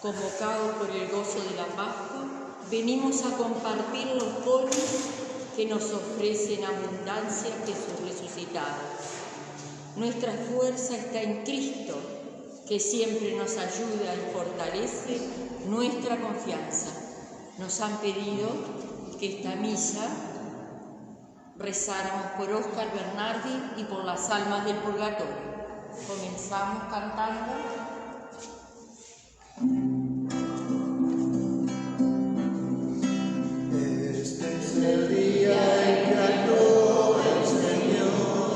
Convocados por el gozo de la Pascua, venimos a compartir los dones que nos ofrece en abundancia Jesús resucitado. Nuestra fuerza está en Cristo, que siempre nos ayuda y fortalece nuestra confianza. Nos han pedido que esta misa rezáramos por Óscar Bernardi y por las almas del purgatorio. Comenzamos cantando. Este es el día en que actuó el Señor,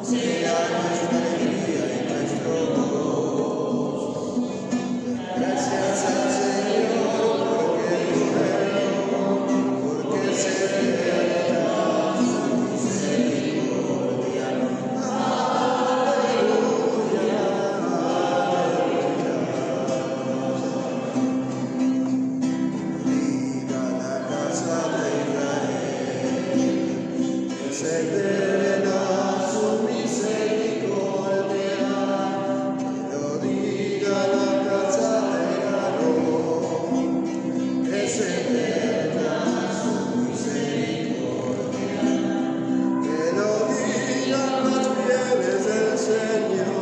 sea nuestra alegría y nuestro gozo. Gracias al Señor porque es bueno, porque se revela su misericordia. Aleluya, aleluya. Diga la casa de Israel, que se revela su misericordia. Que lo diga la casa de Aarón, que se revela su misericordia. Que lo digan los fieles del Señor,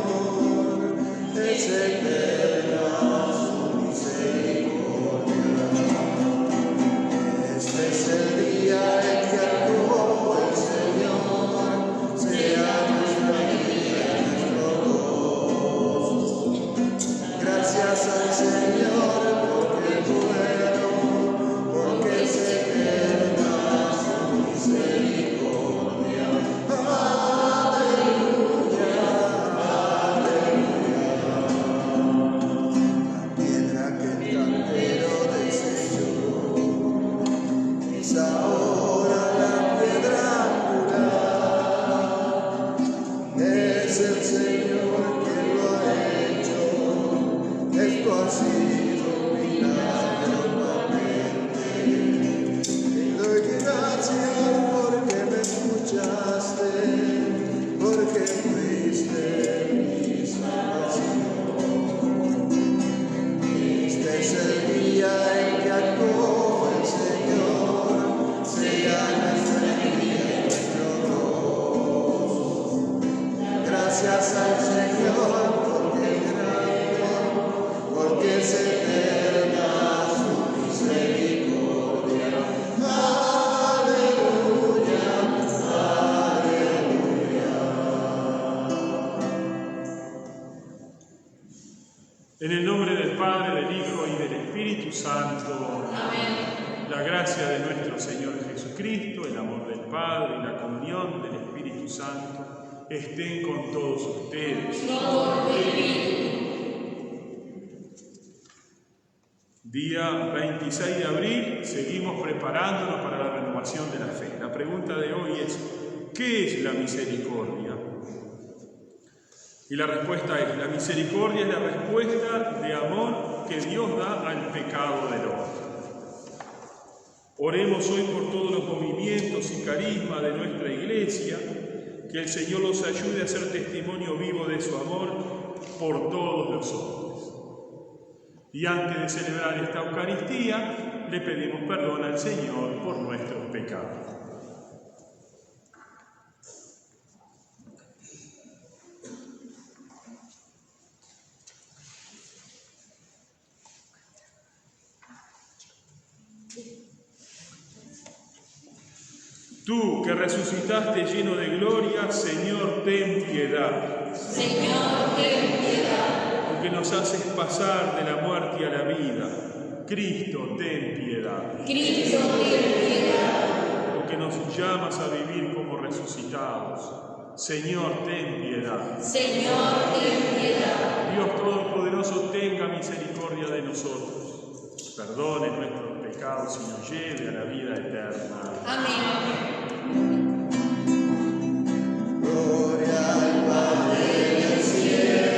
que se revela su misericordia. Este es el día en que actuó el Señor, sea nuestra alegría y nuestro gozo. Gracias al Señor porque es bueno, porque se revela su misericordia. Aleluya, aleluya. La piedra que el cantero desechó es ahora la piedra angular. Es el Señor que lo ha hecho. Esto ha sido milagrosamente. Te doy gracias porque me escuchaste, porque fuiste mi salvación. Este es el día en que actuó el Señor, sea nuestra alegría y nuestro gozo. Gracias al Señor porque es grande, porque se eterna su misericordia. Aleluya, aleluya. En el nombre del Padre, del Hijo y del Espíritu Santo. Amén. La gracia de nuestro Señor Jesucristo, el amor del Padre y la comunión del Espíritu Santo estén con todos ustedes. Día 26 de abril, seguimos preparándonos para la renovación de la fe. La pregunta de hoy es, ¿qué es la misericordia? Y la respuesta es, la misericordia es la respuesta de amor que Dios da al pecado del hombre. Oremos hoy por todos los movimientos y carismas de nuestra Iglesia, que el Señor los ayude a ser testimonio vivo de su amor por todos los hombres. Y antes de celebrar esta Eucaristía, le pedimos perdón al Señor por nuestros pecados. Tú que resucitaste lleno de gloria, Señor, ten piedad. Señor, ten piedad. Tú que nos haces pasar de la muerte a la vida, Cristo, ten piedad. Cristo, ten piedad. Tú que nos llamas a vivir como resucitados, Señor, ten piedad. Señor, ten piedad. Dios Todopoderoso, tenga misericordia de nosotros, perdone nuestros pecados y nos lleve a la vida eterna. Amén. Gloria al Padre en el cielo,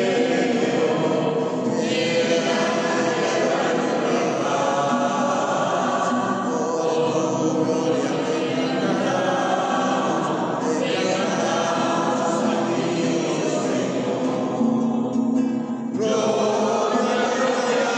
y en la tierra la paz. Oh, gloria te cantamos a Dios, Señor. Gloria, gloria,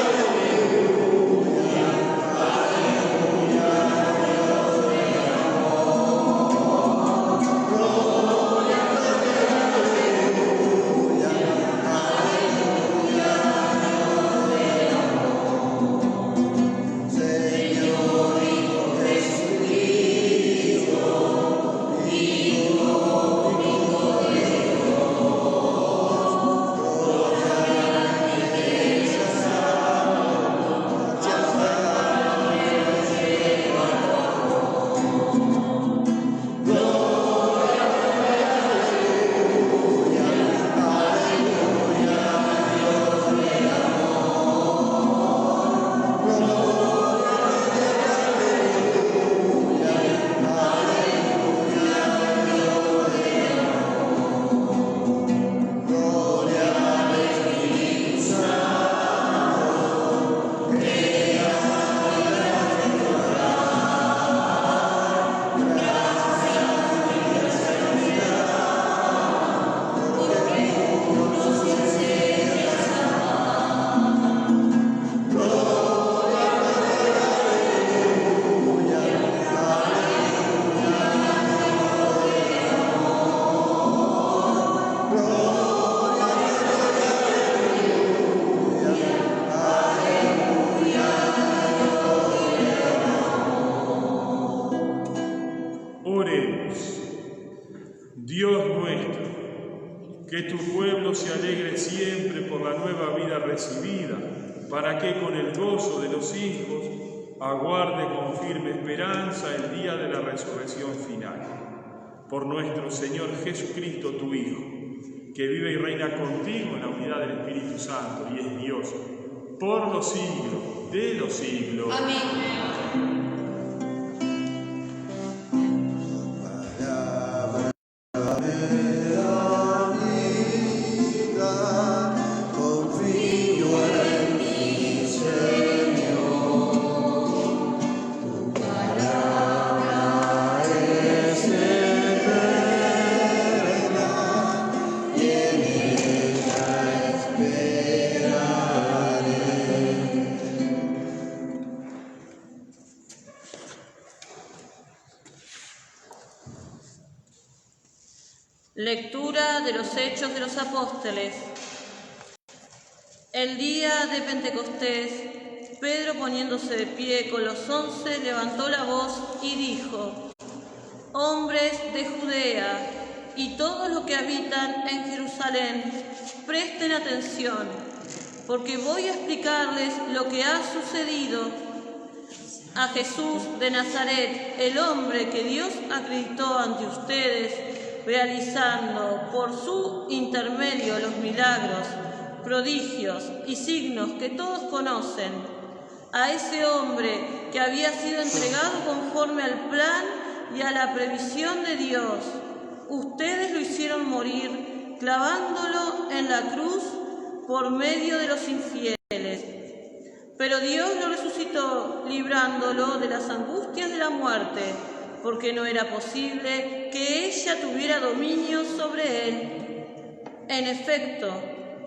Que tu pueblo se alegre siempre por la nueva vida recibida, para que con el gozo de los hijos aguarde con firme esperanza el día de la resurrección final. Por nuestro Señor Jesucristo, tu Hijo, que vive y reina contigo en la unidad del Espíritu Santo y es Dios, por los siglos de los siglos. Amén. Lectura de los Hechos de los Apóstoles. El día de Pentecostés, Pedro, poniéndose de pie con los 11, levantó la voz y dijo: hombres de Judea y todos los que habitan en Jerusalén, presten atención, porque voy a explicarles lo que ha sucedido a Jesús de Nazaret, el hombre que Dios acreditó ante ustedes, realizando por su intermedio los milagros, prodigios y signos que todos conocen. A ese hombre que había sido entregado conforme al plan y a la previsión de Dios, ustedes lo hicieron morir clavándolo en la cruz por medio de los infieles. Pero Dios lo resucitó, librándolo de las angustias de la muerte, porque no era posible que ella tuviera dominio sobre él. En efecto,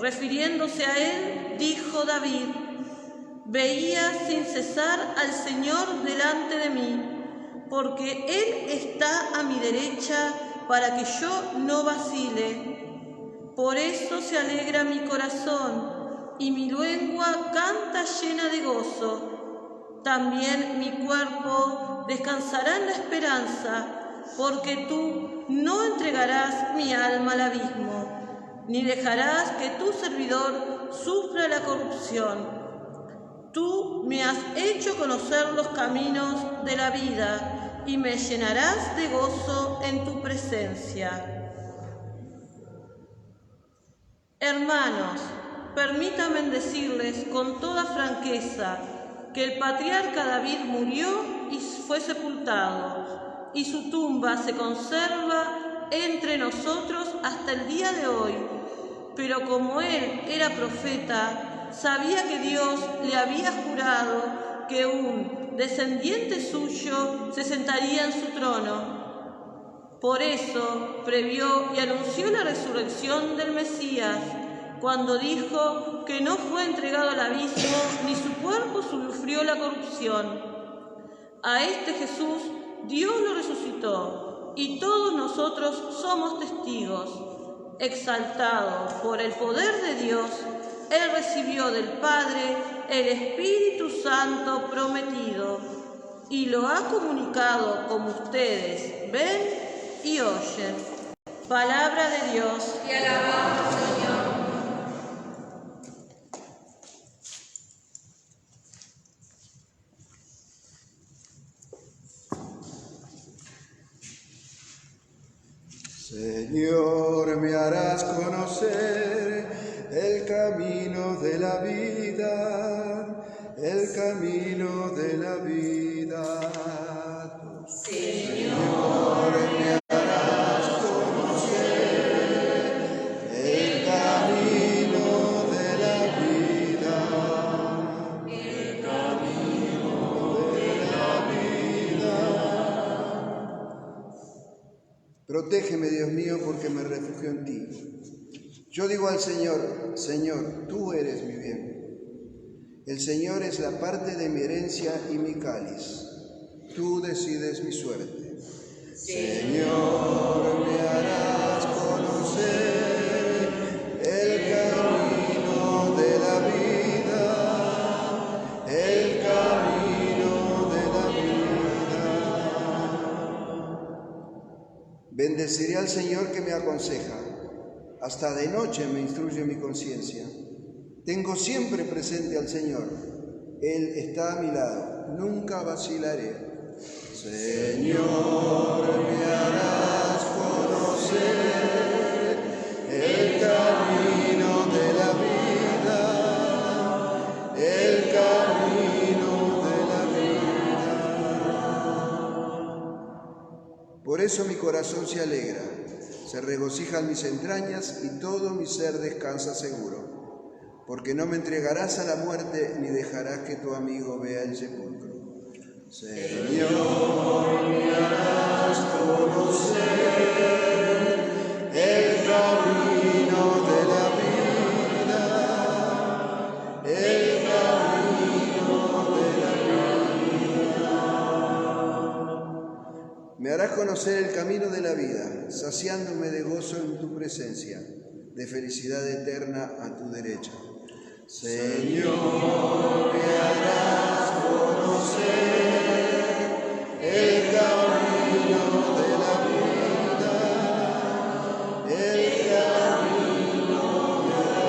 refiriéndose a él, dijo David: veía sin cesar al Señor delante de mí, porque Él está a mi derecha para que yo no vacile. Por eso se alegra mi corazón y mi lengua canta llena de gozo. También mi cuerpo descansará en la esperanza, porque tú no entregarás mi alma al abismo, ni dejarás que tu servidor sufra la corrupción. Tú me has hecho conocer los caminos de la vida y me llenarás de gozo en tu presencia. Hermanos, permítanme decirles con toda franqueza que el patriarca David murió y fue sepultado, y su tumba se conserva entre nosotros hasta el día de hoy. Pero como él era profeta, sabía que Dios le había jurado que un descendiente suyo se sentaría en su trono. Por eso previó y anunció la resurrección del Mesías, cuando dijo que no fue entregado al abismo, ni su cuerpo sufrió la corrupción. A este Jesús Dios lo resucitó, y todos nosotros somos testigos. Exaltado por el poder de Dios, Él recibió del Padre el Espíritu Santo prometido, y lo ha comunicado como ustedes ven y oyen. Palabra de Dios. Te alabamos, Señor. Señor, me harás conocer el camino de la vida, el camino de la vida. Señor, me harás conocer el camino de la vida, el camino de la vida. Protégeme, Dios mío, porque me refugio en ti. Yo digo al Señor: Señor, tú eres mi bien. El Señor es la parte de mi herencia y mi cáliz. Tú decides mi suerte. Señor, me harás conocer el camino de la vida, el camino de la vida. Bendeciré al Señor que me aconseja. A Hasta de noche me instruye mi conciencia. Tengo siempre presente al Señor. Él está a mi lado. Nunca vacilaré. Señor, me harás conocer el camino de la vida, el camino de la vida. Por eso mi corazón se alegra, se regocijan mis entrañas y todo mi ser descansa seguro, porque no me entregarás a la muerte ni dejarás que tu amigo vea el sepulcro. Señor, me harás conocer el camino de la vida, el camino de la vida. Me harás conocer el camino de la vida, saciándome de gozo en tu presencia, de felicidad eterna a tu derecha. Señor, me harás conocer el camino de la vida, el camino de la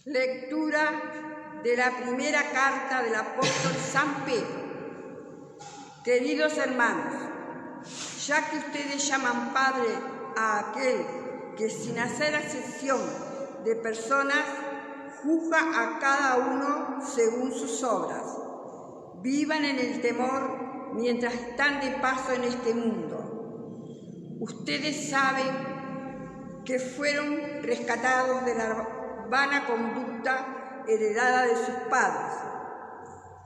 Lectura de la primera carta del apóstol San Pedro. Queridos hermanos, ya que ustedes llaman Padre a aquel que sin hacer acepción de personas juzga a cada uno según sus obras, vivan en el temor mientras están de paso en este mundo. Ustedes saben que fueron rescatados de la vana conducta heredada de sus padres,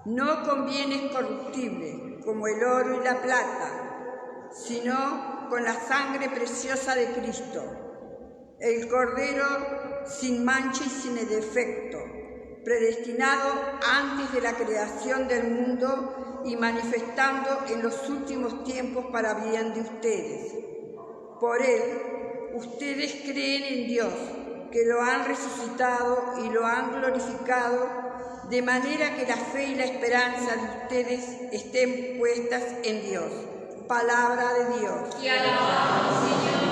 no con bienes corruptibles como el oro y la plata, sino con la sangre preciosa de Cristo, el Cordero sin mancha y sin defecto, predestinado antes de la creación del mundo y manifestando en los últimos tiempos para bien de ustedes. Por él, ustedes creen en Dios, que lo han resucitado y lo han glorificado, de manera que la fe y la esperanza de ustedes estén puestas en Dios. Palabra de Dios. Te alabamos, Señor.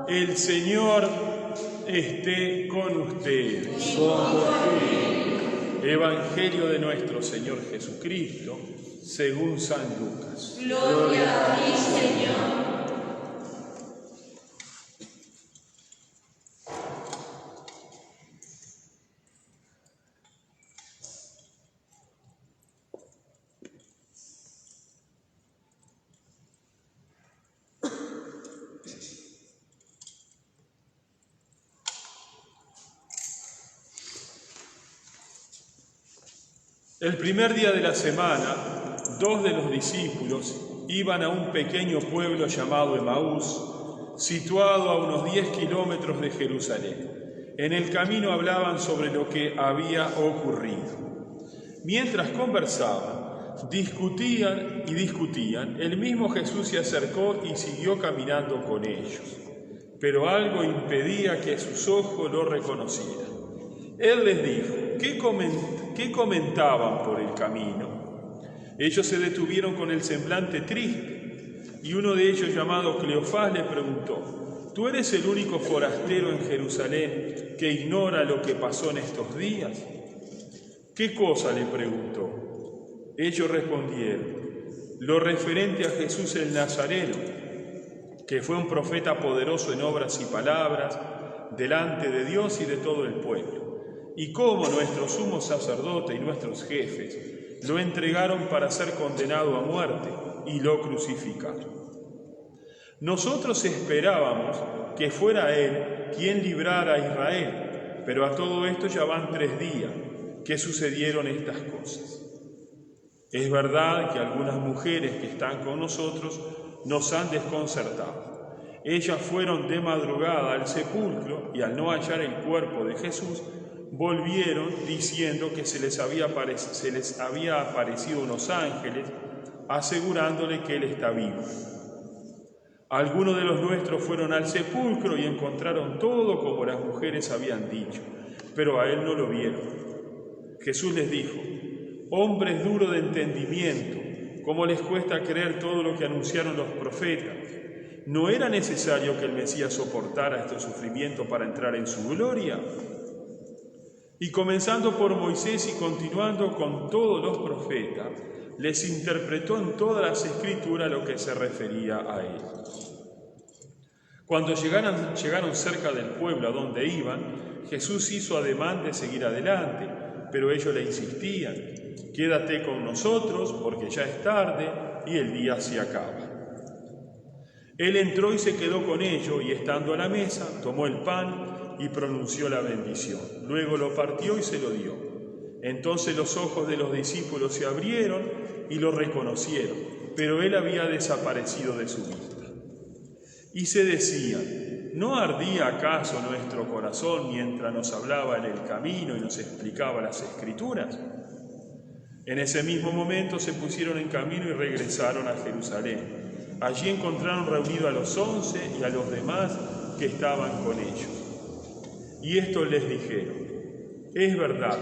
El Señor esté con ustedes. Evangelio de nuestro Señor Jesucristo, según San Lucas. Gloria a ti, Señor. El primer día de la semana, 2 de los discípulos iban a un pequeño pueblo llamado Emaús, situado a unos 10 kilómetros de Jerusalén. En el camino hablaban sobre lo que había ocurrido. Mientras conversaban, discutían, el mismo Jesús se acercó y siguió caminando con ellos. Pero algo impedía que sus ojos lo reconocieran. Él les dijo: ¿qué comentaban por el camino? Ellos se detuvieron con el semblante triste, y uno de ellos, llamado Cleofás, le preguntó: ¿tú eres el único forastero en Jerusalén que ignora lo que pasó en estos días? ¿Qué cosa?, le preguntó. Ellos respondieron: lo referente a Jesús el Nazareno, que fue un profeta poderoso en obras y palabras delante de Dios y de todo el pueblo, y cómo nuestro sumo sacerdote y nuestros jefes lo entregaron para ser condenado a muerte y lo crucificaron. Nosotros esperábamos que fuera Él quien librara a Israel, pero a todo esto ya van 3 días que sucedieron estas cosas. Es verdad que algunas mujeres que están con nosotros nos han desconcertado. Ellas fueron de madrugada al sepulcro y al no hallar el cuerpo de Jesús, volvieron diciendo que se les había aparecido unos ángeles asegurándole que Él está vivo. Algunos de los nuestros fueron al sepulcro y encontraron todo como las mujeres habían dicho, pero a Él no lo vieron. Jesús les dijo: hombres duros de entendimiento, ¿cómo les cuesta creer todo lo que anunciaron los profetas? ¿No era necesario que el Mesías soportara este sufrimiento para entrar en su gloria? Y comenzando por Moisés y continuando con todos los profetas, les interpretó en todas las Escrituras lo que se refería a Él. Cuando llegaron cerca del pueblo a donde iban, Jesús hizo ademán de seguir adelante, pero ellos le insistían: quédate con nosotros porque ya es tarde y el día se acaba. Él entró y se quedó con ellos, y estando a la mesa, tomó el pan y pronunció la bendición. Luego lo partió y se lo dio. Entonces los ojos de los discípulos se abrieron y lo reconocieron, pero él había desaparecido de su vista. Y se decían: ¿no ardía acaso nuestro corazón mientras nos hablaba en el camino y nos explicaba las Escrituras? En ese mismo momento se pusieron en camino y regresaron a Jerusalén. Allí encontraron reunidos a los 11 y a los demás que estaban con ellos. Y estos les dijeron: es verdad,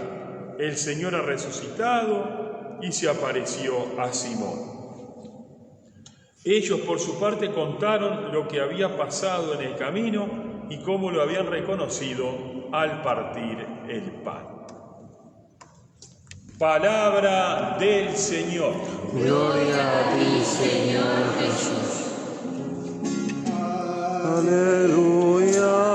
el Señor ha resucitado y se apareció a Simón. Ellos por su parte contaron lo que había pasado en el camino y cómo lo habían reconocido al partir el pan. Palabra del Señor. Gloria a ti, Señor Jesús. Aleluya.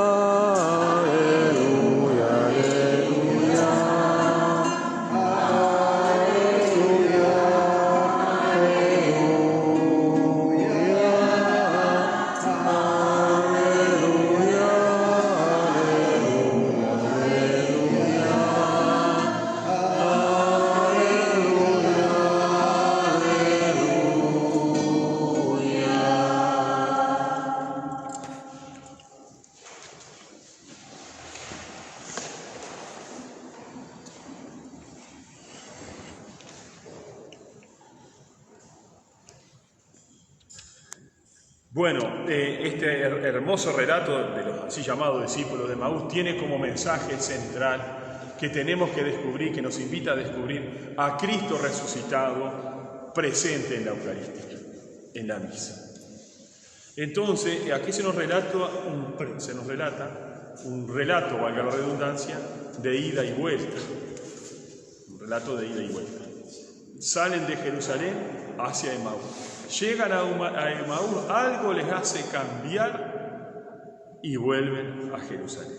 Bueno, este hermoso relato de los así llamados discípulos de Emaús tiene como mensaje central que tenemos que descubrir, que nos invita a descubrir a Cristo resucitado presente en la Eucaristía, en la misa. Entonces, aquí se nos relata un relato, valga la redundancia, de ida y vuelta. Un relato de ida y vuelta. Salen de Jerusalén hacia Emaús. Llegan a Emaús, algo les hace cambiar y vuelven a Jerusalén.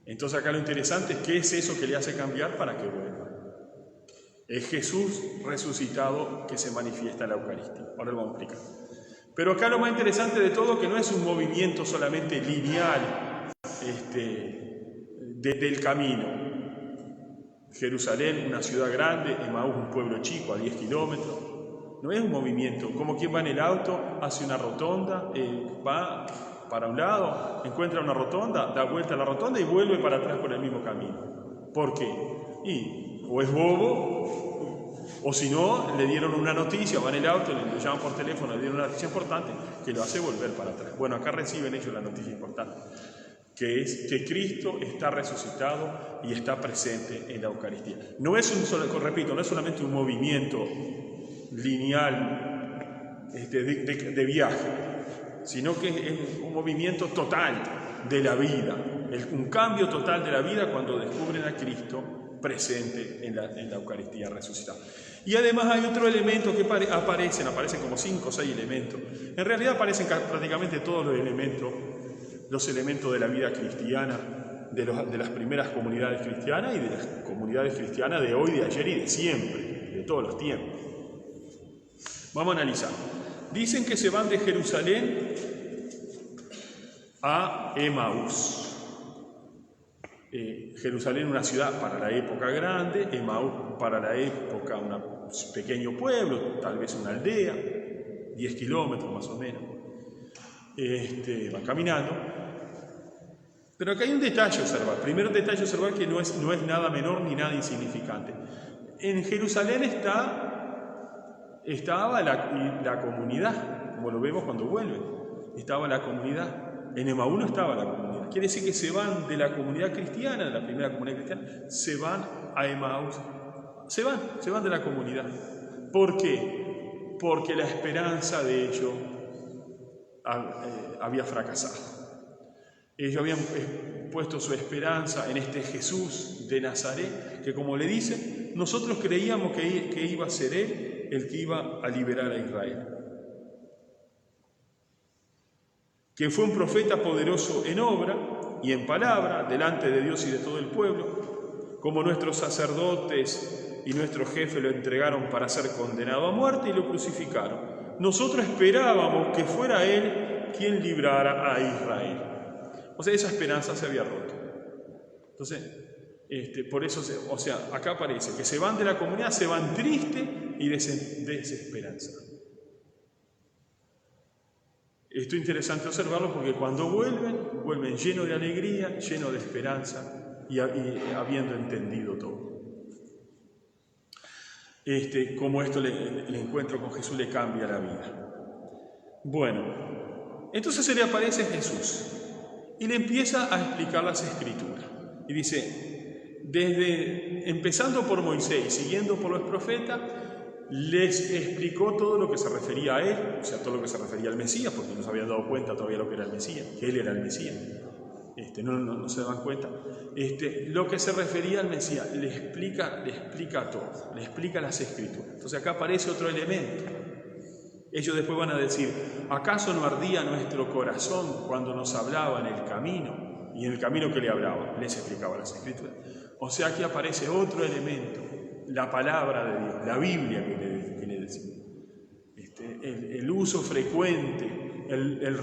Entonces acá lo interesante es qué es eso que le hace cambiar para que vuelvan. Es Jesús resucitado que se manifiesta en la Eucaristía. Ahora lo vamos a explicar. Pero acá lo más interesante de todo que no es un movimiento solamente lineal del camino. Jerusalén, una ciudad grande, Emaús, un pueblo chico, a 10 kilómetros. No es un movimiento, como quien va en el auto, hace una rotonda, va para un lado, encuentra una rotonda, da vuelta a la rotonda y vuelve para atrás por el mismo camino. ¿Por qué? O es bobo, o si no, le dieron una noticia, va en el auto, le llaman por teléfono, le dieron una noticia importante que lo hace volver para atrás. Bueno, acá reciben ellos la noticia importante. que es que Cristo está resucitado y está presente en la Eucaristía. No es no es solamente un movimiento lineal de viaje, sino que es un movimiento total de la vida, un cambio total de la vida cuando descubren a Cristo presente en la Eucaristía resucitado. Y además hay otro elemento que aparecen como 5 o 6 elementos. En realidad aparecen prácticamente todos los elementos de la vida cristiana, de las primeras comunidades cristianas y de las comunidades cristianas de hoy, de ayer y de siempre, de todos los tiempos. Vamos a analizar. Dicen que se van de Jerusalén a Emaús. Jerusalén, una ciudad para la época grande, Emaús para la época un pequeño pueblo, tal vez una aldea, 10 kilómetros más o menos. Van caminando. Pero acá hay un detalle a observar. Primer detalle a observar que no es nada menor ni nada insignificante. En Jerusalén estaba la comunidad, como lo vemos cuando vuelven. Estaba la comunidad. En Emaús no estaba la comunidad. Quiere decir que se van de la comunidad cristiana, de la primera comunidad cristiana, se van a Emaús. Se van de la comunidad. ¿Por qué? Porque la esperanza de ellos había fracasado. Ellos habían puesto su esperanza en este Jesús de Nazaret, que como le dice, nosotros creíamos que iba a ser Él el que iba a liberar a Israel. Que fue un profeta poderoso en obra y en palabra, delante de Dios y de todo el pueblo, como nuestros sacerdotes y nuestros jefes lo entregaron para ser condenado a muerte y lo crucificaron. Nosotros esperábamos que fuera Él quien librara a Israel. O sea, esa esperanza se había roto. Entonces, por eso, acá aparece que se van de la comunidad, se van tristes y desesperanzados. Esto es interesante observarlo porque cuando vuelven llenos de alegría, llenos de esperanza y habiendo entendido todo. Como esto el encuentro con Jesús le cambia la vida. Bueno, entonces se le aparece Jesús y le empieza a explicar las Escrituras. Y dice, empezando por Moisés y siguiendo por los profetas, les explicó todo lo que se refería a Él, o sea, todo lo que se refería al Mesías, porque no se habían dado cuenta todavía lo que era el Mesías, que Él era el Mesías. No se dan cuenta. Lo que se refería al Mesías, le explica todo, le explica las Escrituras. Entonces acá aparece otro elemento. Ellos después van a decir, ¿acaso no ardía nuestro corazón cuando nos hablaba en el camino? Y en el camino que le hablaba, les explicaba las Escrituras. O sea, aquí aparece otro elemento, la palabra de Dios, la Biblia que le decimos. El uso frecuente, el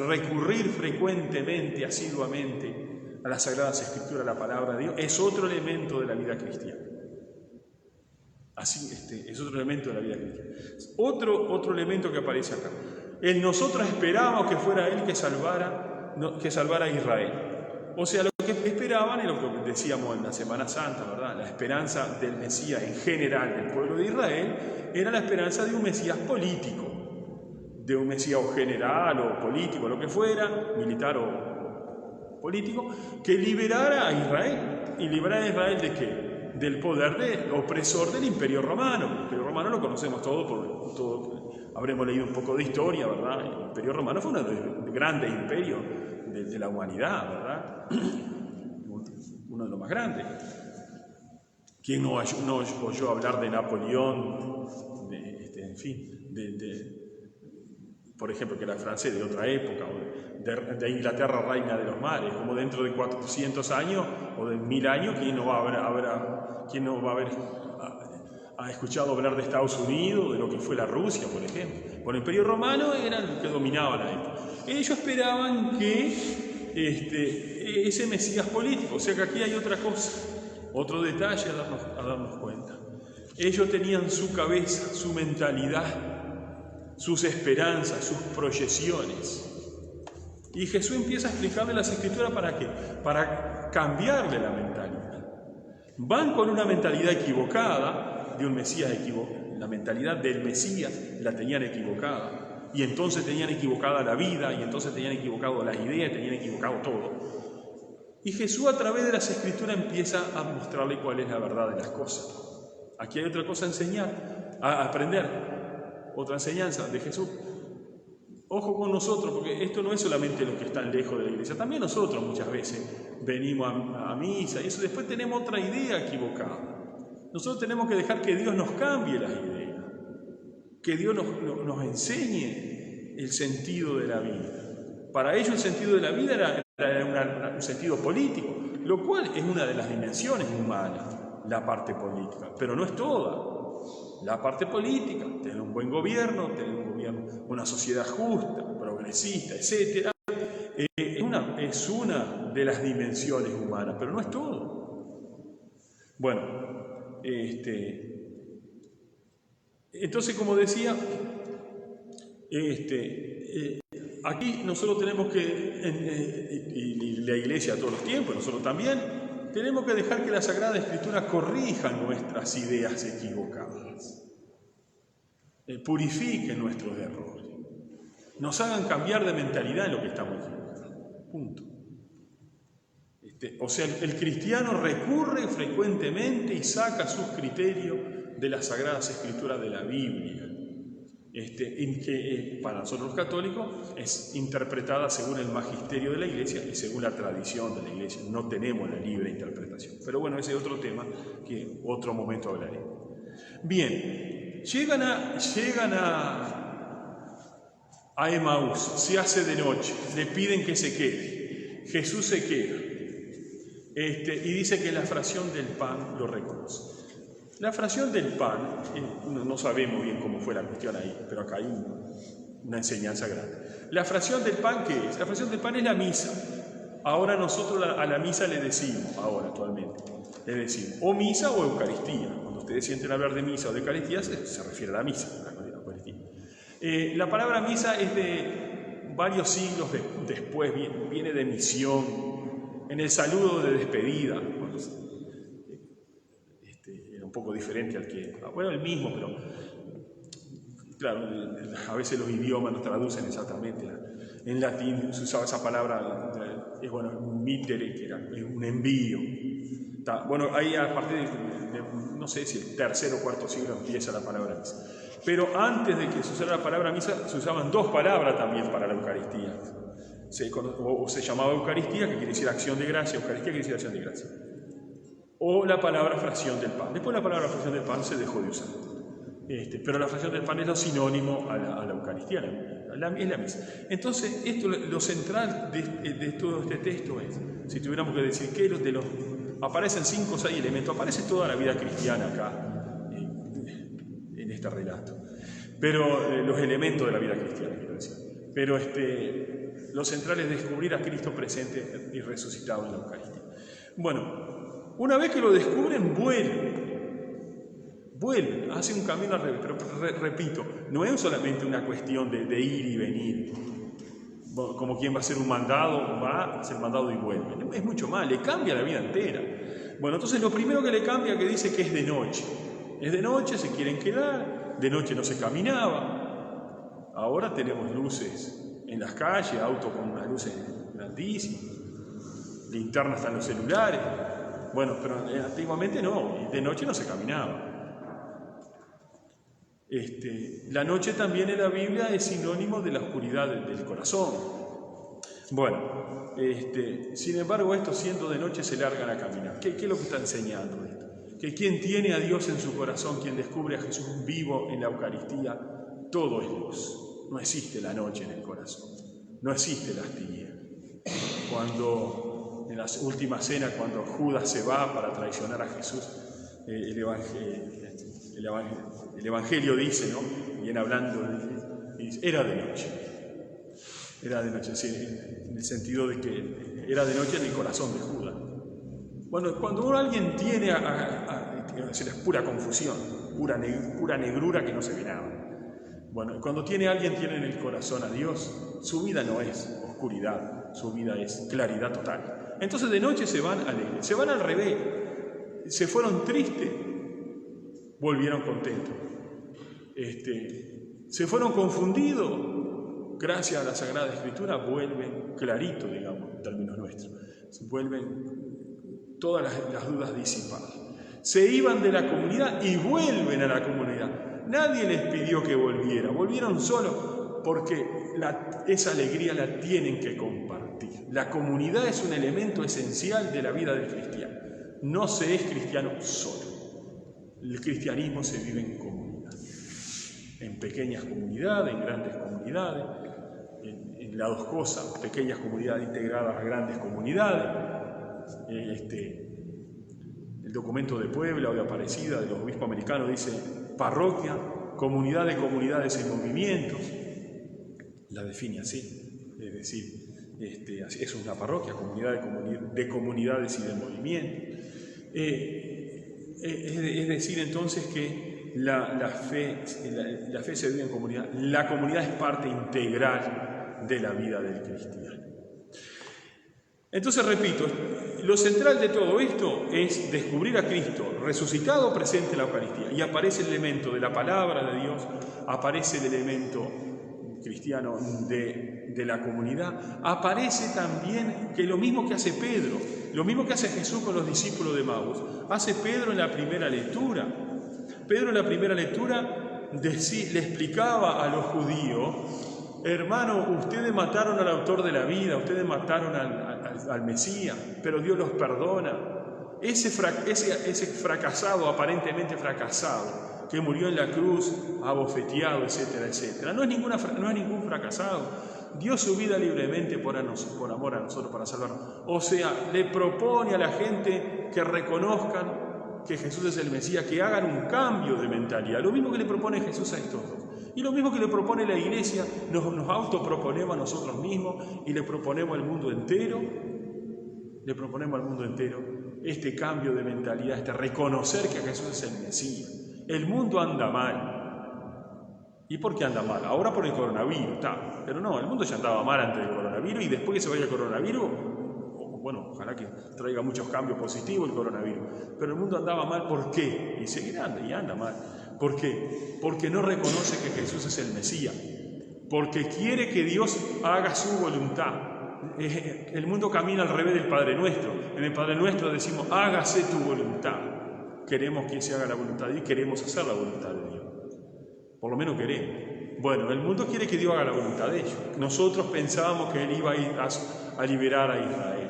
recurrir frecuentemente, asiduamente a las Sagradas Escrituras, a la palabra de Dios, es otro elemento de la vida cristiana. Así, es otro elemento de la vida cristiana. Otro elemento que aparece acá. Nosotros esperábamos que fuera Él que salvara a Israel. O sea, lo que esperaban es lo que decíamos en la Semana Santa, ¿verdad? La esperanza del Mesías en general del pueblo de Israel era la esperanza de un Mesías político, de un Mesías o general o político, lo que fuera, militar o político, que liberara a Israel. ¿Y liberara a Israel de qué? Del poder opresor del Imperio Romano. El Imperio Romano lo conocemos todo, habremos leído un poco de historia, ¿verdad? El Imperio Romano fue uno de los grandes imperios de la humanidad, ¿verdad? Uno de los más grandes. ¿Quién no oyó hablar de Napoleón? Por ejemplo, que era francés de otra época, de Inglaterra, reina de los mares, como dentro de 400 años o de 1000 años, ¿quién no va a haber escuchado hablar de Estados Unidos, de lo que fue la Rusia, por ejemplo? Bueno, el Imperio Romano era el que dominaba la época. Ellos esperaban que ese Mesías político, o sea que aquí hay otra cosa, otro detalle a darnos cuenta. Ellos tenían su cabeza, su mentalidad, sus esperanzas, sus proyecciones. Y Jesús empieza a explicarle las Escrituras ¿para qué? Para cambiarle la mentalidad. Van con una mentalidad equivocada, de un Mesías equivocado. La mentalidad del Mesías la tenían equivocada. Y entonces tenían equivocada la vida, y entonces tenían equivocado las ideas, tenían equivocado todo. Y Jesús a través de las Escrituras empieza a mostrarle cuál es la verdad de las cosas. Aquí hay otra cosa a enseñar, a aprender, otra enseñanza de Jesús. Ojo con nosotros, porque esto no es solamente los que están lejos de la iglesia, también nosotros muchas veces venimos a misa y eso después tenemos otra idea equivocada. Nosotros tenemos que dejar que Dios nos cambie las ideas, que Dios nos enseñe el sentido de la vida. Para ellos el sentido de la vida era un sentido político, lo cual es una de las dimensiones humanas, la parte política, pero no es toda. La parte política, tener un buen gobierno, una sociedad justa, progresista, etc., es una de las dimensiones humanas, pero no es todo. Bueno, entonces, como decía, aquí nosotros tenemos que, y la Iglesia a todos los tiempos, nosotros también, tenemos que dejar que la Sagrada Escritura corrija nuestras ideas equivocadas, purifique nuestros errores, nos hagan cambiar de mentalidad en lo que estamos equivocados. Punto. O sea, el cristiano recurre frecuentemente y saca sus criterios de las Sagradas Escrituras de la Biblia, que para nosotros los católicos es interpretada según el magisterio de la Iglesia y según la tradición de la Iglesia. No tenemos la libre interpretación. Pero bueno, ese es otro tema que otro momento hablaré. Bien, llegan a Emaús, se hace de noche, le piden que se quede. Jesús se queda y dice que la fracción del pan lo reconoce. La fracción del pan, no sabemos bien cómo fue la cuestión ahí, pero acá hay una enseñanza grande. La fracción del pan, ¿qué es? La fracción del pan es la misa. Ahora nosotros a la misa le decimos, actualmente, le decimos o misa o Eucaristía. Cuando ustedes sienten hablar de misa o de Eucaristía, se refiere a la misa, a la Eucaristía. La palabra misa es de varios siglos después, viene de misión, en el saludo de despedida. Un poco diferente al que, bueno, el mismo, pero claro, a veces los idiomas no traducen exactamente. En latín se usaba esa palabra, un mitere, que era un envío. Bueno, ahí a partir de no sé si el tercer o cuarto siglo empieza la palabra misa. Pero antes de que se usara la palabra misa, se usaban dos palabras también para la Eucaristía. Se llamaba Eucaristía, que quiere decir acción de gracia, Eucaristía quiere decir acción de gracia. O la palabra fracción del pan. Después la palabra fracción del pan se dejó de usar. Pero la fracción del pan es lo sinónimo a la Eucaristía, es la misa. Entonces, lo central de todo este texto es, si tuviéramos que decir que aparecen 5 o 6 elementos, aparece toda la vida cristiana acá, en este relato. Pero los elementos de la vida cristiana, quiero decir. Pero lo central es descubrir a Cristo presente y resucitado en la Eucaristía. Bueno, una vez que lo descubren, vuelven, hacen un camino al revés, pero repito, no es solamente una cuestión de ir y venir, como quien va a hacer un mandado, va a hacer mandado y vuelve, es mucho más, le cambia la vida entera. Bueno, entonces lo primero que le cambia, que dice que es de noche, se quieren quedar, de noche no se caminaba, ahora tenemos luces en las calles, autos con unas luces grandísimas, linternas están los celulares. Bueno, pero antiguamente no, y de noche no se caminaba. La noche también en la Biblia es sinónimo de la oscuridad del corazón. Bueno, sin embargo, estos siendo de noche se largan a caminar. ¿Qué es lo que está enseñando esto? Que quien tiene a Dios en su corazón, quien descubre a Jesús vivo en la Eucaristía, todo es luz. No existe la noche en el corazón, no existe las tinieblas. Cuando en la última cena, cuando Judas se va para traicionar a Jesús, el Evangelio dice, ¿no? Viene hablando, dice, era de noche, sí, en el sentido de que era de noche en el corazón de Judas. Bueno, cuando alguien tiene, es pura confusión, pura negrura que no se ve nada. Bueno, cuando alguien tiene en el corazón a Dios, su vida no es oscuridad, su vida es claridad total. Entonces de noche se van alegres, se van al revés, se fueron tristes, volvieron contentos, se fueron confundidos, gracias a la Sagrada Escritura vuelven clarito, digamos, en términos nuestros. vuelven todas las dudas disipadas. Se iban de la comunidad y vuelven a la comunidad. Nadie les pidió que volvieron solos porque esa alegría la tienen que compartir. La comunidad es un elemento esencial de la vida del cristiano. No se es cristiano solo. El cristianismo se vive en comunidad, en pequeñas comunidades, en grandes comunidades, en las dos cosas, pequeñas comunidades integradas a grandes comunidades. El documento de Puebla o de Aparecida del obispo americano dice parroquia, comunidad de comunidades en movimientos, la define así, es decir, es una parroquia, comunidad de comunidades y de movimientos. Es decir, entonces que la fe se vive en comunidad. La comunidad es parte integral de la vida del cristiano. Entonces, repito, lo central de todo esto es descubrir a Cristo resucitado presente en la Eucaristía. Y aparece el elemento de la palabra de Dios, aparece el elemento cristiano de la comunidad, aparece también que lo mismo que hace Pedro, lo mismo que hace Jesús con los discípulos de Maús, hace Pedro en la primera lectura. Pedro en la primera lectura le explicaba a los judíos: hermano, ustedes mataron al autor de la vida, ustedes mataron al Mesías, pero Dios los perdona. Ese fracasado, aparentemente fracasado, que murió en la cruz, abofeteado, etcétera, etcétera, no es ningún fracasado. Dio su vida libremente por amor a nosotros, para salvarnos. O sea, le propone a la gente que reconozcan que Jesús es el Mesías, que hagan un cambio de mentalidad. Lo mismo que le propone Jesús a estos dos. Y lo mismo que le propone la Iglesia, nos autoproponemos a nosotros mismos y le proponemos al mundo entero. Le proponemos al mundo entero este cambio de mentalidad, este reconocer que Jesús es el Mesías. El mundo anda mal. ¿Y por qué anda mal? Ahora por el coronavirus, pero no, el mundo ya andaba mal antes del coronavirus, y después que se vaya el coronavirus, bueno, ojalá que traiga muchos cambios positivos el coronavirus, pero el mundo andaba mal. ¿Por qué? Y seguirá y anda mal. ¿Por qué? Porque no reconoce que Jesús es el Mesías, porque quiere que Dios haga su voluntad. El mundo camina al revés del Padre Nuestro. En el Padre Nuestro decimos: hágase tu voluntad. Queremos que se haga la voluntad de Dios, queremos hacer la voluntad de Dios. Por lo menos queremos. Bueno, el mundo quiere que Dios haga la voluntad de ellos. Nosotros pensábamos que Él iba a ir a liberar a Israel.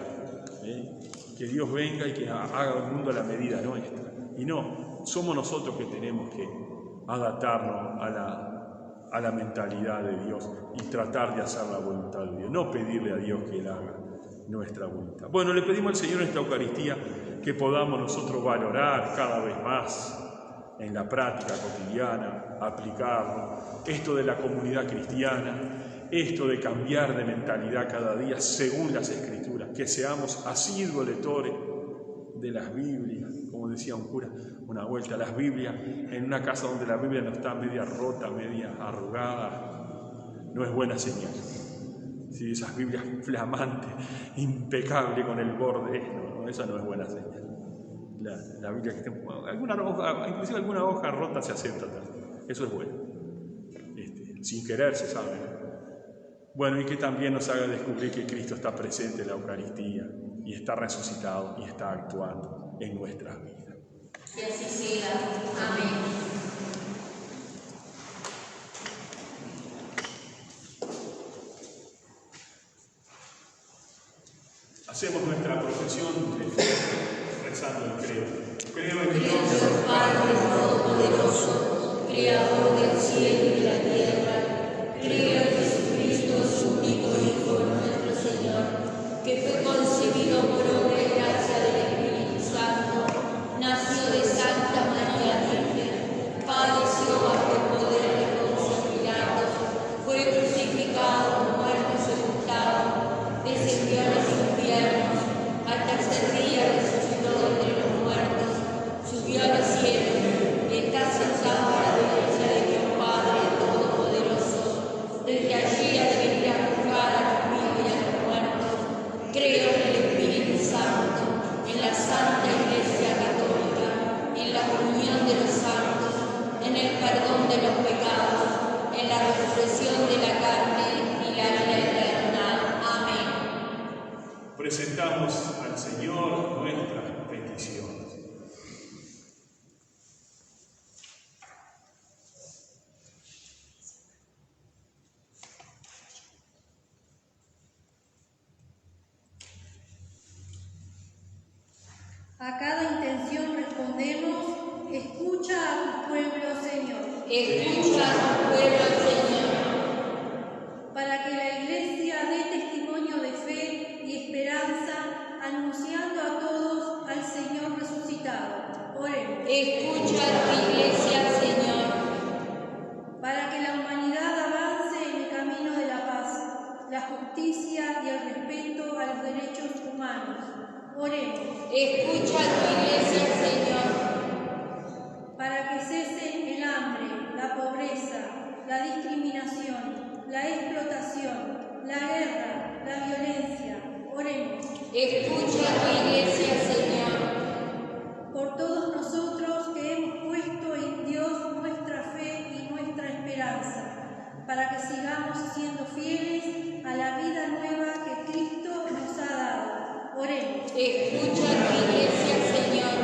Que Dios venga y que haga el mundo a la medida nuestra. Y no, somos nosotros que tenemos que adaptarnos a la mentalidad de Dios y tratar de hacer la voluntad de Dios, no pedirle a Dios que Él haga nuestra voluntad. Bueno, le pedimos al Señor en esta Eucaristía que podamos nosotros valorar cada vez más en la práctica cotidiana, aplicarlo, esto de la comunidad cristiana, esto de cambiar de mentalidad cada día según las Escrituras, que seamos asiduos lectores de las Biblias, como decía un cura una vuelta, las Biblias, en una casa donde la Biblia no está media rota, media arrugada, no es buena señal. Si esas Biblias flamantes, impecables con el borde, no, esa no es buena señal. La Biblia que esté, inclusive alguna hoja rota se acepta también. Eso es bueno. Sin querer se sabe, ¿no? Bueno, y que también nos haga descubrir que Cristo está presente en la Eucaristía y está resucitado y está actuando en nuestras vidas. Que así sea. Amén. Hacemos nuestra profesión de fe rezando el credo. Creo en Creo Dios, en Dios Padre Todopoderoso, Creador del cielo y de la tierra. Creo en Jesucristo, su único Hijo, nuestro Señor, que fue concebido por obra y gracia del Espíritu Santo, nació de Santa María Virgen, padeció bajo el poder de Poncio Pilatos, fue crucificado, muerto y sepultado, descendió a los infiernos, al tercer día resucitó de entre los muertos, subió a los cielos y está sentado a la derecha de Dios Padre A cada intención respondemos, escucha a tu pueblo, Señor. Escucha a tu pueblo, Señor. Para que la Iglesia dé testimonio de fe y esperanza, anunciando a todos al Señor resucitado. Oremos. Escucha a tu Iglesia, Señor. Para que la humanidad avance en el camino de la paz, la justicia y el respeto a los derechos humanos. Oremos. Escucha a tu Iglesia, Señor. Para que cesen el hambre, la pobreza, la discriminación, la explotación, la guerra, la violencia. Oremos. Escucha a tu Iglesia, Señor. Por todos nosotros que hemos puesto en Dios nuestra fe y nuestra esperanza, para que sigamos siendo fieles a la vida nueva que Cristo nos ha dado. Oremos. Escucha a tu Iglesia, Señor.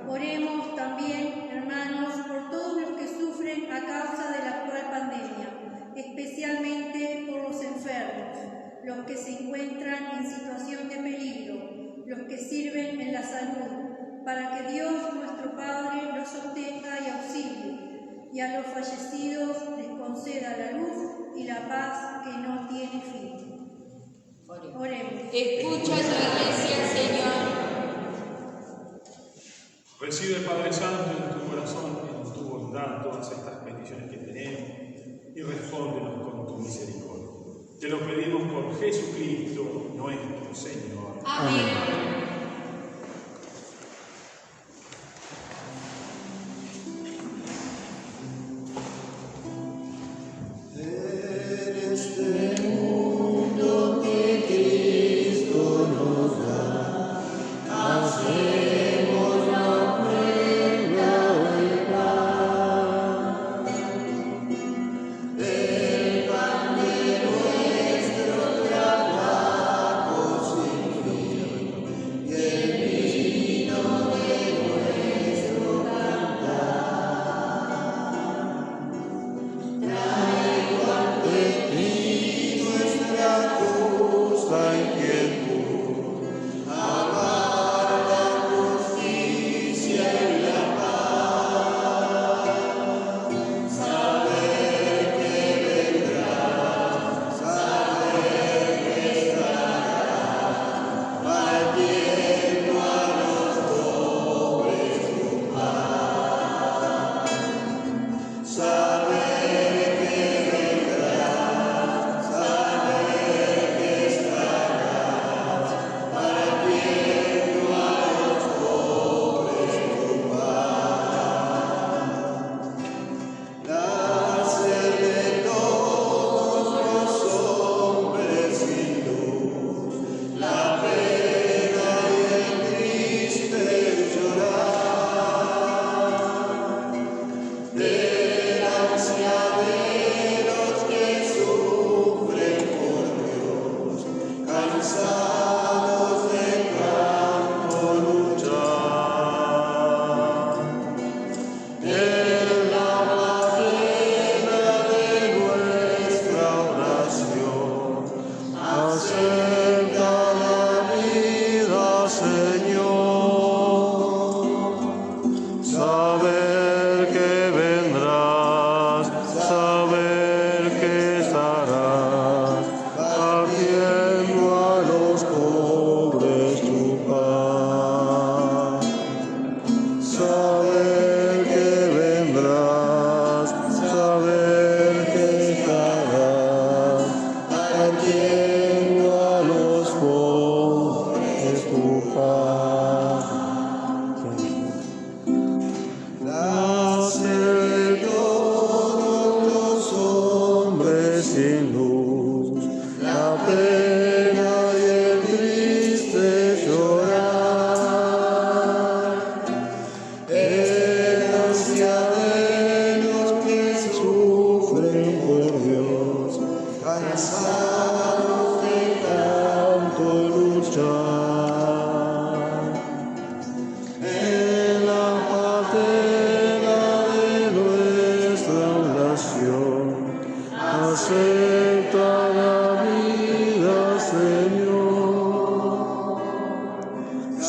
Oremos también, hermanos, por todos los que sufren a causa de la actual pandemia, especialmente por los enfermos, los que se encuentran en situación de peligro, los que sirven en la salud, para que Dios nuestro Padre los sostenga y auxilie, y a los fallecidos les conceda la luz y la paz que no tiene fin. Oremos. Escucha a tu Iglesia, Señor. Recibe, Padre Santo, en tu corazón y en tu bondad todas estas peticiones que tenemos y respóndenos con tu misericordia. Te lo pedimos por Jesucristo, nuestro Señor. Amén.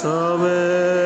Saber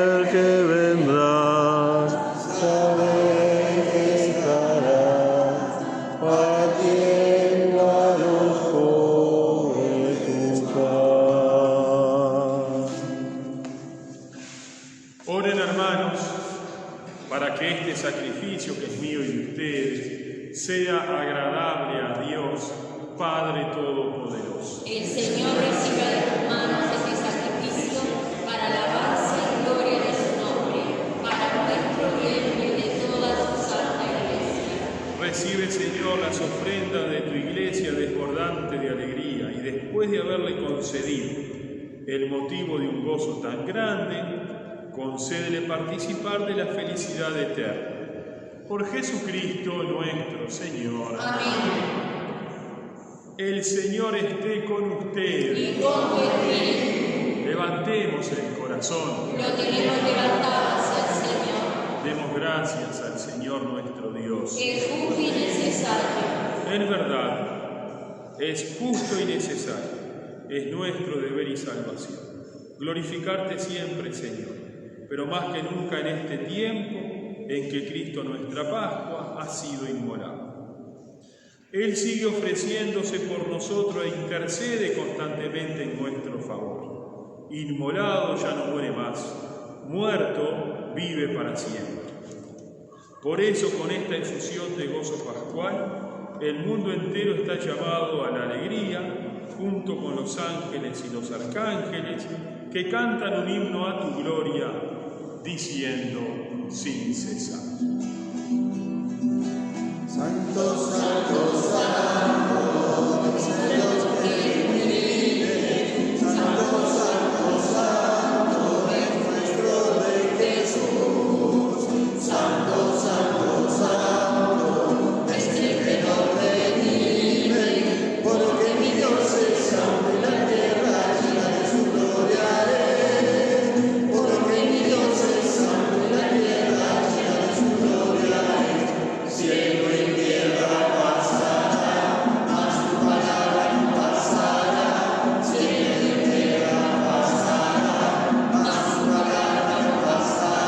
sea agradable a Dios, Padre Todopoderoso. El Señor reciba de tus manos este sacrificio para alabanza y gloria de su nombre, para nuestro bien y de toda su santa Iglesia. Recibe, Señor, las ofrendas de tu Iglesia desbordante de alegría, y después de haberle concedido el motivo de un gozo tan grande, concédele participar de la felicidad eterna. Por Jesucristo nuestro Señor. Amén. El Señor esté con ustedes. Y con tu espíritu. Levantemos el corazón. Lo tenemos levantado hacia el Señor. Demos gracias al Señor nuestro Dios. Es justo y necesario. En verdad, es justo y necesario. Es nuestro deber y salvación. Glorificarte siempre, Señor, pero más que nunca en este tiempo en que Cristo, nuestra Pascua, ha sido inmolado. Él sigue ofreciéndose por nosotros e intercede constantemente en nuestro favor. Inmolado ya no muere más, muerto vive para siempre. Por eso, con esta efusión de gozo pascual, el mundo entero está llamado a la alegría, junto con los ángeles y los arcángeles, que cantan un himno a tu gloria, diciendo sin cesar. Santo, santo, santo, Dios que vive. Santo, santo, santo, es nuestro Rey Jesús. Santo, santo, santo, es el que nos redime, porque mi Dios es santo y la tierra llena de su gloria es. Porque mi Dios es santo y la tierra llena de su gloria es. Cielo y tierra pasará, mas tu palabra no pasará. Cielo y tierra pasará, mas tu palabra no pasará.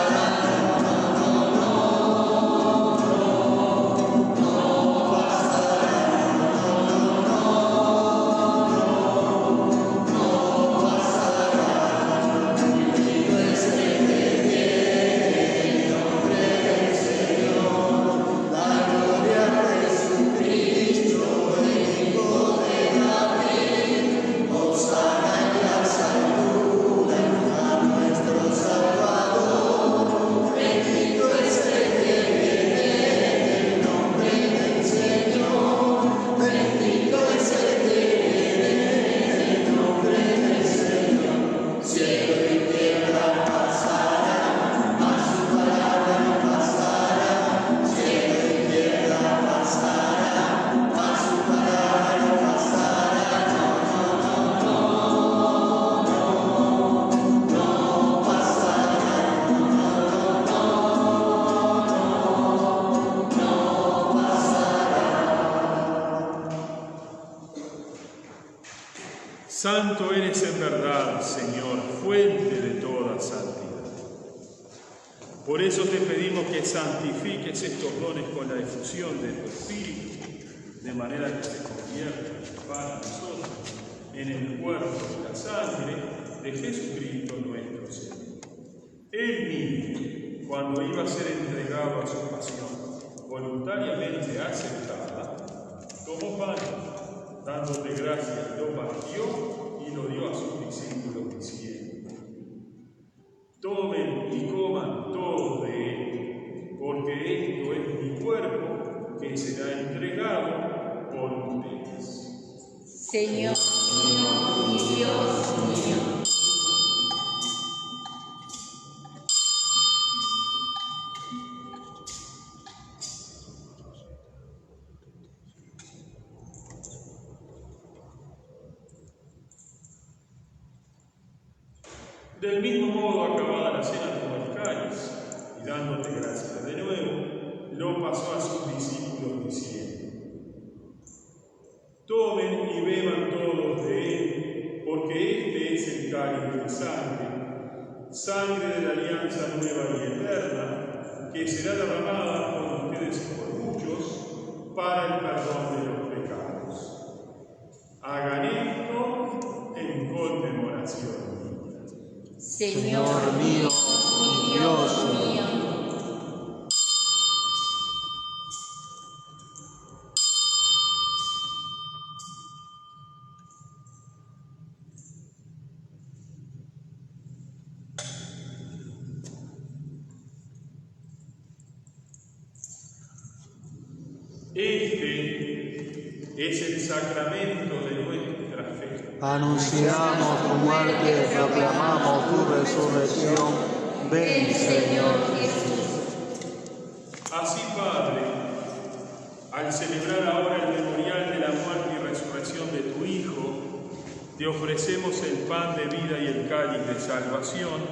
Santo eres en verdad, Señor, fuente de toda santidad. Por eso te pedimos que santifiques estos dones con la efusión de tu Espíritu, de manera que se conviertan para nosotros en el cuerpo y la sangre de Jesucristo nuestro Señor. Él mismo, cuando iba a ser entregado a su pasión, voluntariamente aceptada, tomó pan, dándote gracias, lo partió y lo dio a sus discípulos diciendo: tomen y coman todos de él, porque esto es mi cuerpo que será entregado por ustedes. Señor mío y Dios mío. Del mismo modo, acabada la cena, tomó el cáliz y dándote gracias de nuevo, lo pasó a sus discípulos diciendo: tomen y beban todos de él, porque este es el cáliz de mi sangre, sangre de la alianza nueva y eterna, que será derramada por ustedes y por muchos para el perdón de los pecados. Hagan esto en conmemoración. Señor mío y Dios mío. Este es el sacramento de nuestra fe. Anunciamos tu muerte, proclamamos tu resurrección. Ven, Señor Jesús. Así, Padre, al celebrar ahora el memorial de la muerte y resurrección de tu Hijo, te ofrecemos el pan de vida y el cáliz de salvación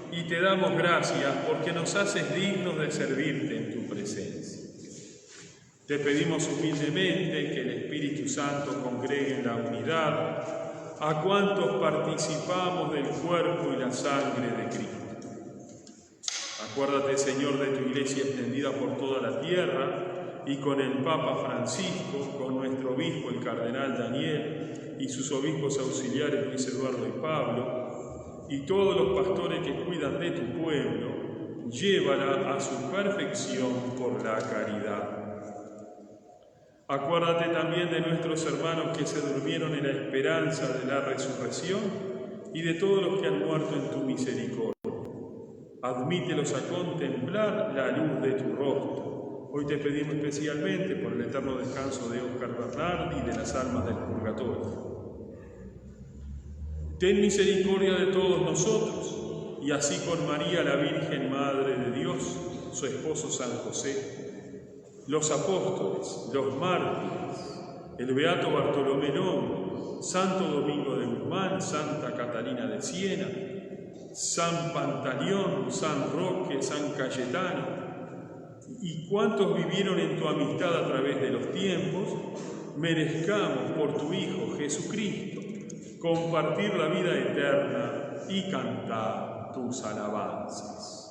y te damos gracias porque nos haces dignos de servirte en tu presencia. Te pedimos humildemente que el Espíritu Santo congregue en la unidad a cuantos participamos del cuerpo y la sangre de Cristo. Acuérdate, Señor, de tu Iglesia extendida por toda la tierra y con el Papa Francisco, con nuestro obispo, el Cardenal Daniel, y sus obispos auxiliares Luis Eduardo y Pablo, y todos los pastores que cuidan de tu pueblo, llévala a su perfección por la caridad. Acuérdate también de nuestros hermanos que se durmieron en la esperanza de la resurrección y de todos los que han muerto en tu misericordia. Admítelos a contemplar la luz de tu rostro. Hoy te pedimos especialmente por el eterno descanso de Óscar Bernardi y de las almas del purgatorio. Ten misericordia de todos nosotros, y así con María, la Virgen Madre de Dios, su esposo San José, los apóstoles, los mártires, el beato Bartolomé Longo, Santo Domingo de Guzmán, Santa Catalina de Siena, San Pantaleón, San Roque, San Cayetano, y cuantos vivieron en tu amistad a través de los tiempos, merezcamos por tu Hijo Jesucristo compartir la vida eterna y cantar tus alabanzas.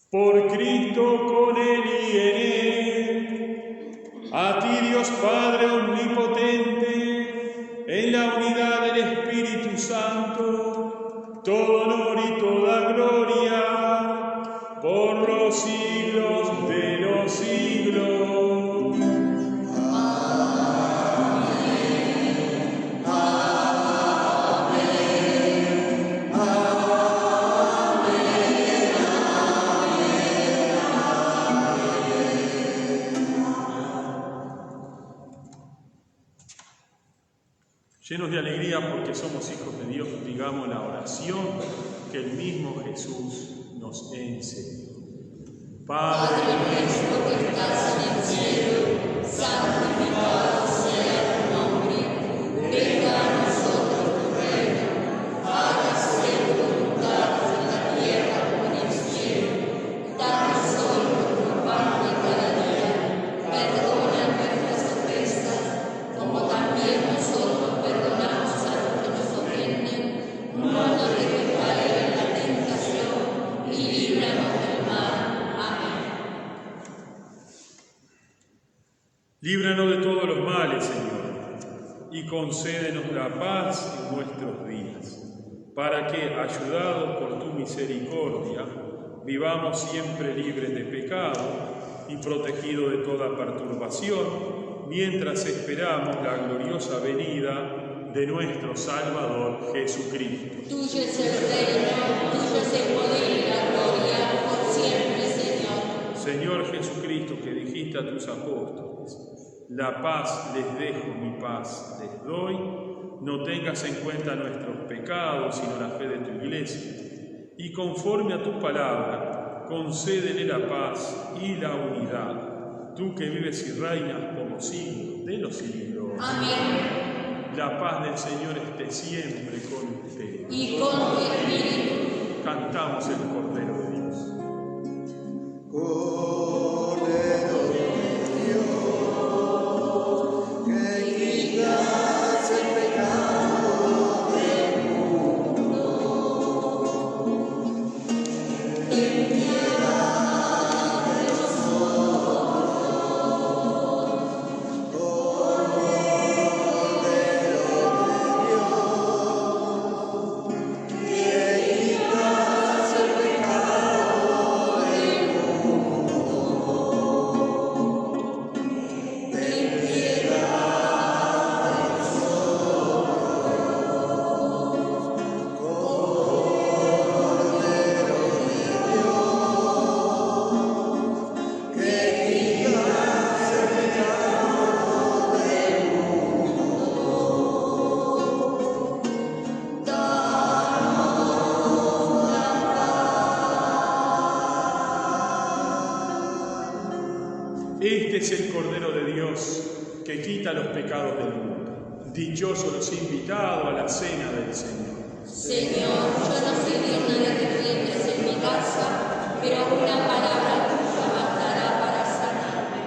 Por Cristo, con Él y en Él, a ti Dios Padre omnipotente, en la unidad del Espíritu Santo, todo honor y toda gloria, por los siglos de los siglos. Llenos de alegría porque somos hijos de Dios, digamos la oración que el mismo Jesús nos enseñó. Padre nuestro que estás en el cielo, santificado sea tu nombre. Venga a nosotros tu reino. Hágase tu voluntad en la tierra como en el cielo. Danos hoy nuestro pan de cada día. Perdona nuestras ofensas, como también nosotros perdonamos a los que nos ofenden. No nos dejes caer en la tentación y líbranos del mal. Amén. Líbranos de todos los males, Señor, y concédenos la paz en nuestros días, para que, ayudados por tu misericordia, vivamos siempre libres de pecado y protegidos de toda perturbación, mientras esperamos la gloriosa venida de nuestro Salvador Jesucristo. Tuyo es el reino, tuyo es el poder y la gloria, por siempre, Señor. Señor Jesucristo, que dijiste a tus apóstoles, la paz les dejo, mi paz les doy, no tengas en cuenta nuestros pecados, sino la fe de tu Iglesia, y conforme a tu palabra, concédele la paz y la unidad, tú que vives y reinas por los siglos de los siglos. Amén. La paz del Señor esté siempre con ustedes. Y con tu espíritu. Cantamos el Cordero de Dios. Cordero de Dios, que quitas el pecado del mundo, ten piedad de nosotros. Cordero de Dios, que quitas el pecado del mundo, Este es el Cordero de Dios que quita los pecados del mundo. Dichosos los invitados a la cena del Señor. Señor, yo no soy digna de que entres en mi casa, pero una palabra tuya bastará para sanarme.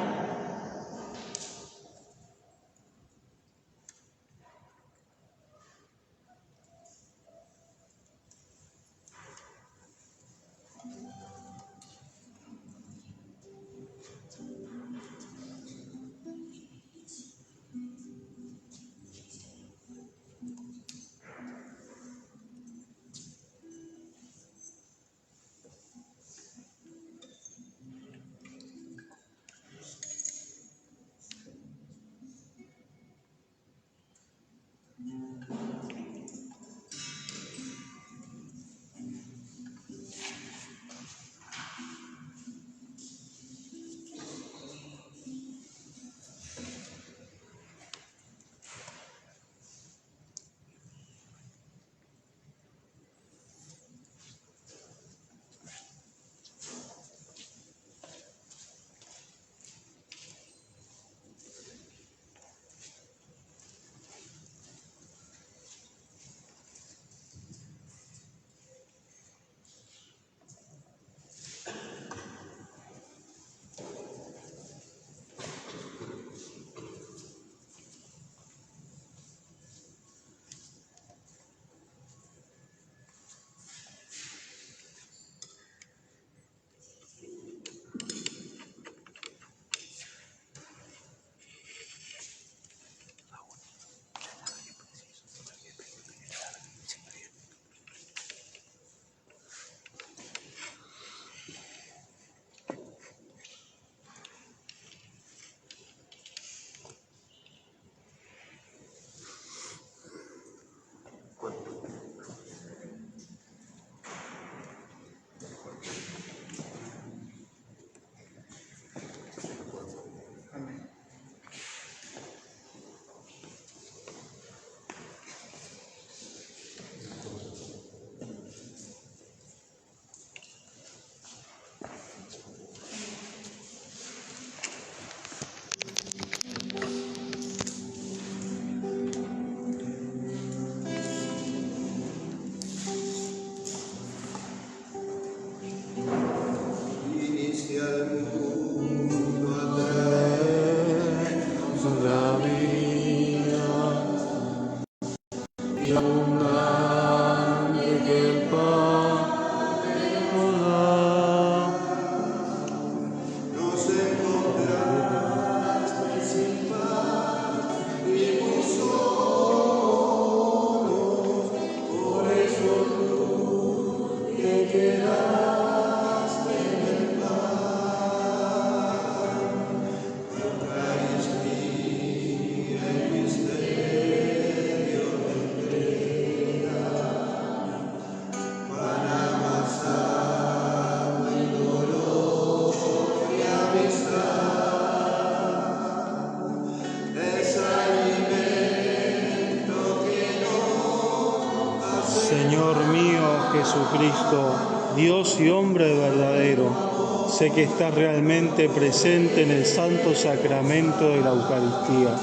Señor mío Jesucristo, Dios y hombre verdadero, sé que estás realmente presente en el santo sacramento de la Eucaristía.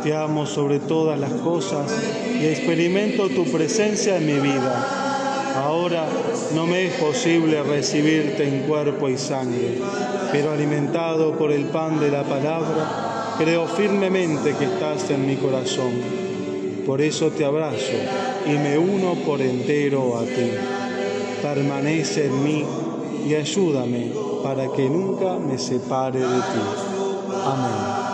Te amo sobre todas las cosas y experimento tu presencia en mi vida. Ahora no me es posible recibirte en cuerpo y sangre, pero alimentado por el pan de la palabra, creo firmemente que estás en mi corazón. Por eso te abrazo y me uno por entero a ti. Permanece en mí y ayúdame para que nunca me separe de ti. Amén.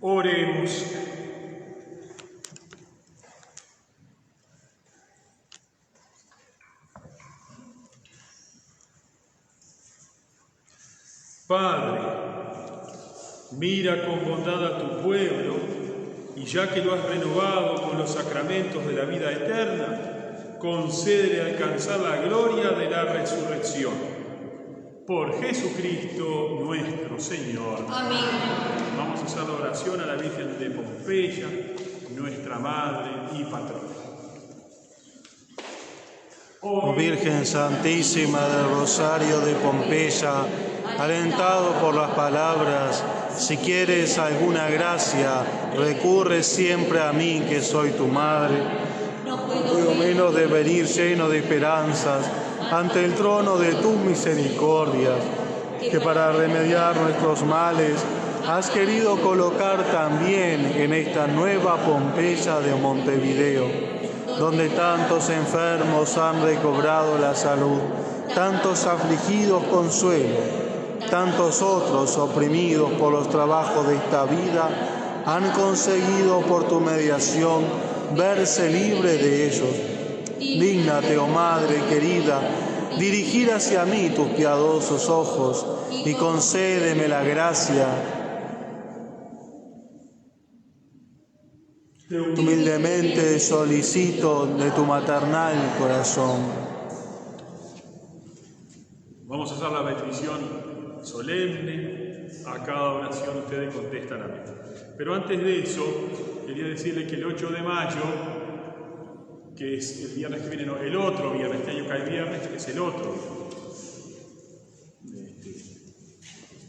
Oremos. Padre, mira con bondad a tu pueblo y ya que lo has renovado con los sacramentos de la vida eterna, concédele alcanzar la gloria de la resurrección. Por Jesucristo nuestro Señor. Amén. Vamos a hacer la oración a la Virgen de Pompeya, nuestra Madre y Patrona. Oh Virgen Santísima del Rosario de Pompeya, alentado por las palabras, si quieres alguna gracia, recurre siempre a mí que soy tu Madre. No Puedo menos de venir lleno de esperanzas ante el trono de tus misericordias, que para remediar nuestros males has querido colocar también en esta nueva Pompeya de Montevideo, donde tantos enfermos han recobrado la salud, tantos afligidos consuelo, tantos otros oprimidos por los trabajos de esta vida han conseguido por tu mediación verse libre de ellos. Dígnate, oh Madre querida, dirigir hacia mí tus piadosos ojos y concédeme la gracia. Humildemente solicito de tu maternal corazón. Vamos a hacer la bendición solemne. A cada oración ustedes contestan a mí. Pero antes de eso, quería decirles que el 8 de mayo, que es el viernes que viene, no, el otro viernes, este año cae viernes, que es el otro.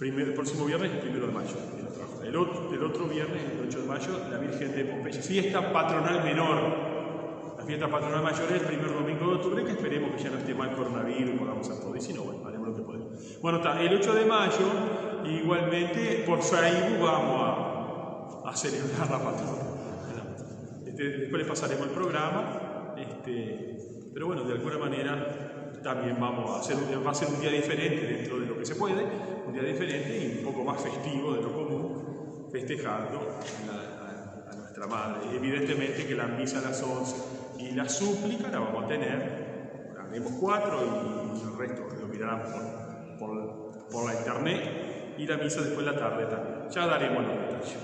El próximo viernes es el 1 de mayo. El otro viernes, el 8 de mayo, la Virgen de Pompeya. Fiesta patronal menor. La fiesta patronal mayor es el primer domingo de octubre, que esperemos que ya no esté mal coronavirus, podamos hacer todo. Y si no, bueno, haremos lo que podemos. Bueno, está, el 8 de mayo, igualmente, por Facebook vamos a celebrar la patrona. Después les pasaremos el programa, pero bueno, de alguna manera también va a ser un día diferente dentro de lo que se puede, un día diferente y un poco más festivo de lo común, festejando a nuestra Madre. Evidentemente que la misa a las 11 y la súplica la vamos a tener, haremos 4 y el resto lo mirarán por la internet, y la misa después de la tarde también. Ya daremos los detalles.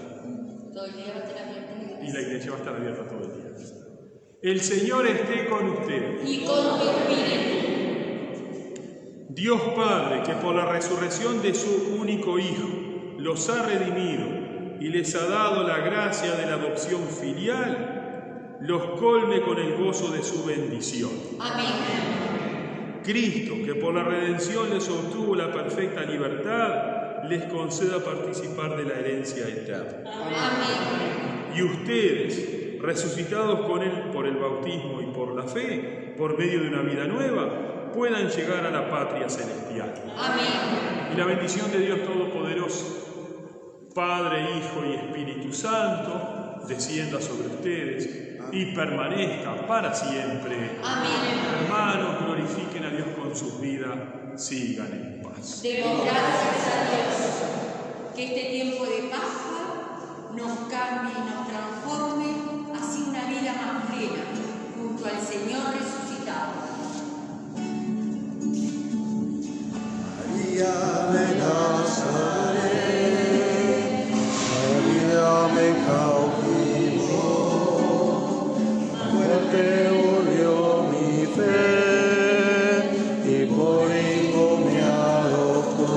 Todo el día va a estar abierta la iglesia. Y la iglesia va a estar abierta todo el día. El Señor esté con ustedes. Y con tu espíritu. Dios Padre, que por la resurrección de su único Hijo los ha redimido y les ha dado la gracia de la adopción filial, los colme con el gozo de su bendición. Amén. Cristo, que por la redención les obtuvo la perfecta libertad, les conceda participar de la herencia eterna. Amén. Y ustedes, resucitados con Él por el bautismo y por la fe, por medio de una vida nueva, puedan llegar a la patria celestial. Amén. Y la bendición de Dios Todopoderoso, Padre, Hijo y Espíritu Santo, descienda sobre ustedes y permanezca para siempre. Amén. Hermanos, glorifiquen a Dios con sus vidas, sigan en paz. Demos gracias a Dios. Que este tiempo de Pascua nos cambie y nos transforme así una vida más plena junto al Señor resucitado. María de Nazaret, María me cautivó, muerte volvió mi fe y por hijo me adoptó.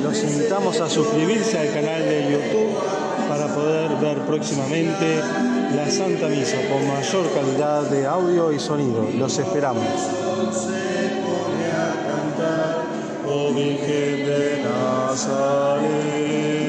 Los invitamos a suscribirse al canal de YouTube para poder ver próximamente la Santa Misa con mayor calidad de audio y sonido. Los esperamos. Oh Virgen de Nazaret.